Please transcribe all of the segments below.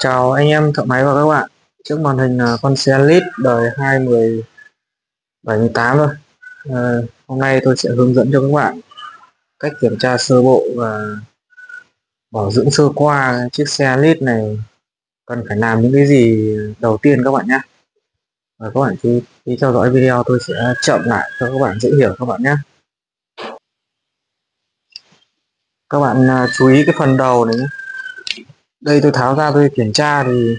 Chào anh em thợ máy và các bạn. Trước màn hình là con xe Lead đời 2017-18 thôi. Hôm nay tôi sẽ hướng dẫn cho các bạn cách kiểm tra sơ bộ và bảo dưỡng sơ qua chiếc xe Lead này cần phải làm những cái gì đầu tiên các bạn nhé. Và các bạn chú ý theo dõi video, tôi sẽ chậm lại cho các bạn dễ hiểu các bạn nhé. Các bạn chú ý cái phần đầu này nhé. Đây tôi tháo ra tôi kiểm tra thì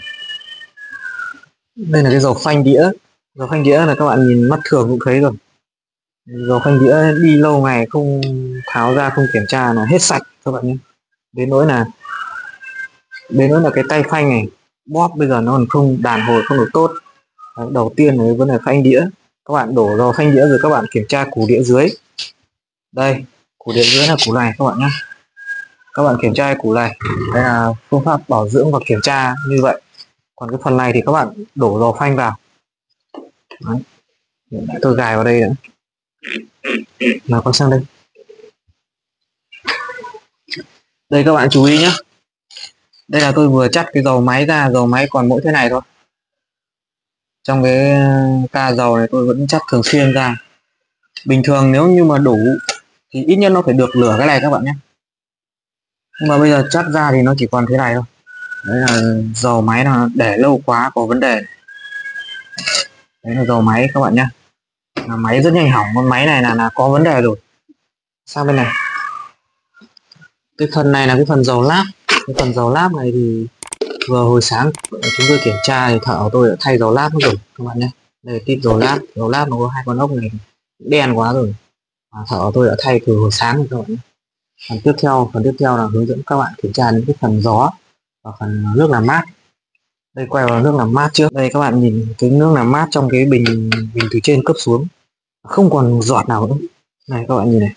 đây là cái dầu phanh đĩa. Dầu phanh đĩa là các bạn nhìn mắt thường cũng thấy rồi. Dầu phanh đĩa đi lâu ngày không tháo ra không kiểm tra là hết sạch các bạn nhé. Đến nỗi là cái tay phanh này bóp bây giờ nó còn không đàn hồi không được tốt. Đấy, đầu tiên là vấn đề phanh đĩa. Các bạn đổ dầu phanh đĩa rồi các bạn kiểm tra củ đĩa dưới. Đây, củ đĩa dưới là củ này các bạn nhé. Các bạn kiểm tra củ này. Đây là phương pháp bảo dưỡng và kiểm tra như vậy. Còn cái phần này thì các bạn đổ dầu phanh vào. Đấy. Tôi gài vào đây nữa. Nào con sang đây. Đây các bạn chú ý nhé. Đây là tôi vừa chắt cái dầu máy ra, dầu máy còn mỗi thế này thôi. Trong cái ca dầu này tôi vẫn chắt thường xuyên ra. Bình thường nếu như mà đủ thì ít nhất nó phải được lửa cái này các bạn nhé. Nhưng mà bây giờ chắt ra thì nó chỉ còn thế này thôi. Đấy là dầu máy là để lâu quá có vấn đề. Đấy là dầu máy các bạn nhé. Là máy rất nhanh hỏng, con máy này là có vấn đề rồi. Sang bên này. Cái phần này là cái phần dầu láp. Cái phần dầu láp này thì vừa hồi sáng chúng tôi kiểm tra thì thợ của tôi đã thay dầu láp rồi các bạn nhé. Đây là tip dầu láp nó có hai con ốc này đen quá rồi. Thợ của tôi đã thay từ hồi sáng rồi các bạn nhé. Phần tiếp theo là hướng dẫn các bạn kiểm tra những cái phần gió và phần nước làm mát. Đây quay vào nước làm mát trước. Đây các bạn nhìn cái nước làm mát trong cái bình từ trên cấp xuống không còn giọt nào nữa. Này các bạn nhìn này,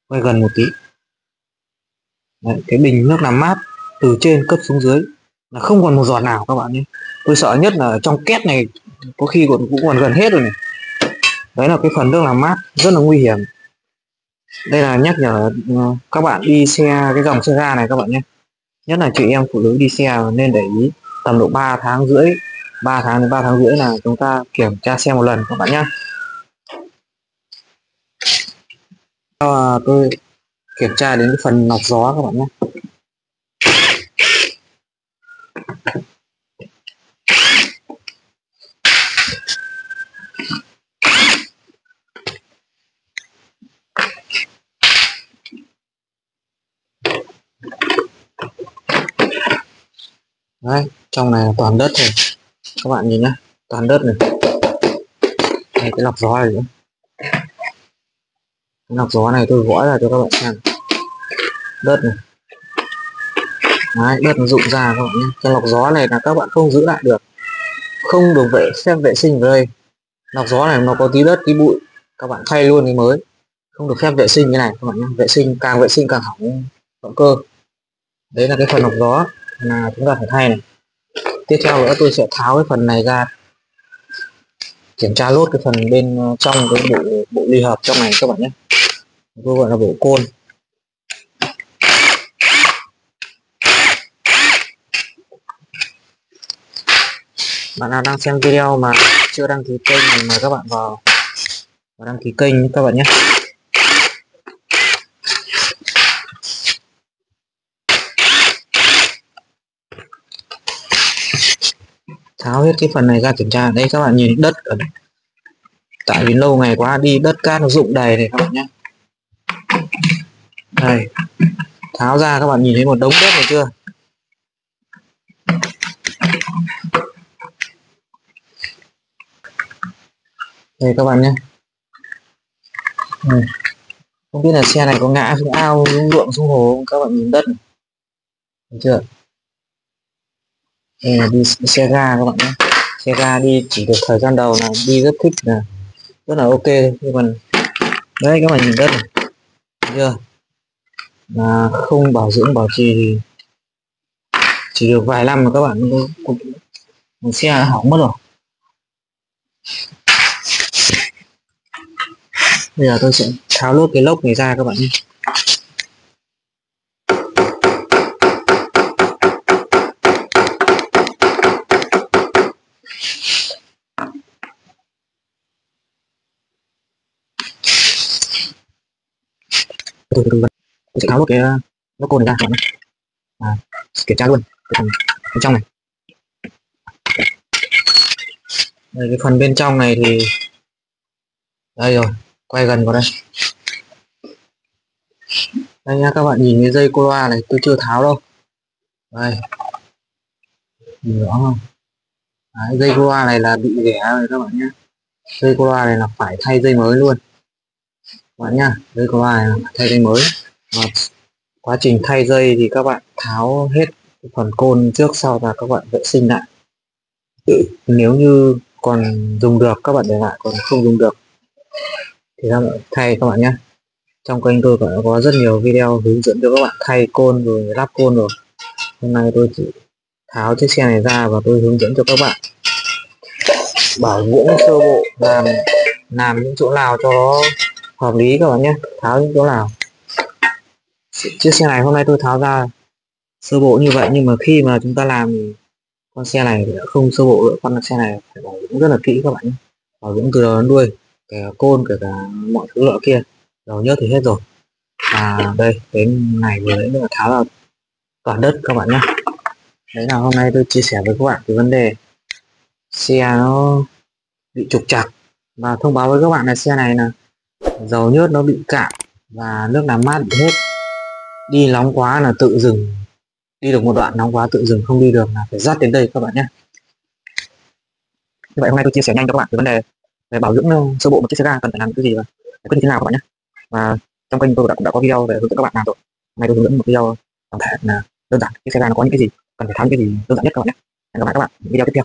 quay gần một tí. Đấy, cái bình nước làm mát từ trên cấp xuống dưới là không còn một giọt nào các bạn nhé. Tôi sợ nhất là trong két này có khi cũng còn gần hết rồi này. Đấy là cái phần nước làm mát rất là nguy hiểm. Đây là nhắc nhở các bạn đi xe cái dòng xe ga này các bạn nhé. Nhất là chị em phụ nữ đi xe nên để ý tầm độ 3 tháng rưỡi 3 tháng đến 3 tháng rưỡi là chúng ta kiểm tra xe một lần các bạn nhé. Tôi kiểm tra đến cái phần lọc gió các bạn nhé. Đấy, trong này là toàn đất rồi các bạn nhìn nhá, toàn đất này. Đây, cái lọc gió này nữa. Cái lọc gió này tôi gõ ra cho các bạn xem. Đất này. Đấy, đất nó rụng ra các bạn nhé. Cái lọc gió này là các bạn không giữ lại được, không được phép vệ sinh ở đây. Lọc gió này nó có tí đất tí bụi, các bạn thay luôn cái mới, không được phép vệ sinh cái này các bạn nhé. Vệ sinh càng hỏng động cơ. Đấy là cái phần lọc gió là chúng ta phải thay này. Tiếp theo nữa tôi sẽ tháo cái phần này ra, kiểm tra lốt cái phần bên trong cái bộ ly hợp trong này các bạn nhé. Tôi gọi là bộ côn. Bạn nào đang xem video mà chưa đăng ký kênh thì mời các bạn vào và đăng ký kênh các bạn nhé. Tháo hết cái phần này ra kiểm tra. Đây các bạn nhìn đất ở đây. Tại vì lâu ngày quá đi đất cát nó rụng đầy này các bạn nhé. Đây, tháo ra các bạn nhìn thấy một đống đất này chưa? Đây các bạn nhé. Không biết là xe này có ngã xuống ao luộm xuống hồ không? Các bạn nhìn đất này. Thấy chưa? Đây là đi xe ga các bạn nhé. Xe ga đi chỉ được thời gian đầu là đi rất thích, là rất là ok. Nhưng mà đấy các bạn nhìn đất này. Thấy chưa? Là không bảo dưỡng bảo trì thì chỉ được vài năm mà các bạn xe đã hỏng mất rồi. Bây giờ tôi sẽ tháo lốt cái lốc này ra các bạn nhé. Tôi sẽ tháo lốt cái lốt côn này ra các bạn nhé. Kiểm tra luôn cái phần bên trong này. Đây, cái phần bên trong này thì đây rồi, quay gần vào đây. Đây nha, các bạn nhìn cái dây cô loa này tôi chưa tháo đâu. Đây, nhìn rõ không? Đấy, dây cô loa này là bị rẻ rồi các bạn nhé. Dây cô loa này là phải thay dây mới luôn các bạn nhá. Dây cô loa này là phải thay dây mới. Và quá trình thay dây thì các bạn tháo hết phần côn trước sau và các bạn vệ sinh lại. Nếu như còn dùng được các bạn để lại, còn không dùng được thì các bạn thay các bạn nhé. Trong kênh tôi có rất nhiều video hướng dẫn cho các bạn thay côn rồi lắp côn rồi. Hôm nay tôi chỉ tháo chiếc xe này ra và tôi hướng dẫn cho các bạn bảo dưỡng sơ bộ, làm những chỗ nào cho nó hợp lý các bạn nhé. Tháo những chỗ nào. Chiếc xe này hôm nay tôi tháo ra sơ bộ như vậy, nhưng mà khi mà chúng ta làm thì con xe này thì không sơ bộ nữa. Con xe này phải bảo dưỡng rất là kỹ các bạn nhé. Bảo dưỡng từ đầu đến đuôi, kể cả côn, kể cả mọi thứ loại kia, dầu nhớt thì hết rồi. Và đây, đến này vừa đấy là tháo ra toàn đất các bạn nhé. Đấy là hôm nay tôi chia sẻ với các bạn cái vấn đề xe nó bị trục trặc, và thông báo với các bạn là xe này là dầu nhớt nó bị cạn và nước làm mát bị hết. Đi nóng quá là tự dừng, đi được một đoạn nóng quá tự dừng, không đi được là phải dắt đến đây các bạn nhé. Như vậy hôm nay tôi chia sẻ nhanh cho các bạn về vấn đề về bảo dưỡng sơ bộ một chiếc xe ga cần phải làm cái gì và quyết định thế nào các bạn nhé. Và trong kênh tôi cũng đã có video về hướng dẫn các bạn làm rồi. Hôm nay tôi hướng dẫn một video tổng thể là đơn giản chiếc xe ga nó có những cái gì, cần phải tháo những cái gì đơn giản nhất các bạn nhé. Hẹn gặp lại các bạn video tiếp theo.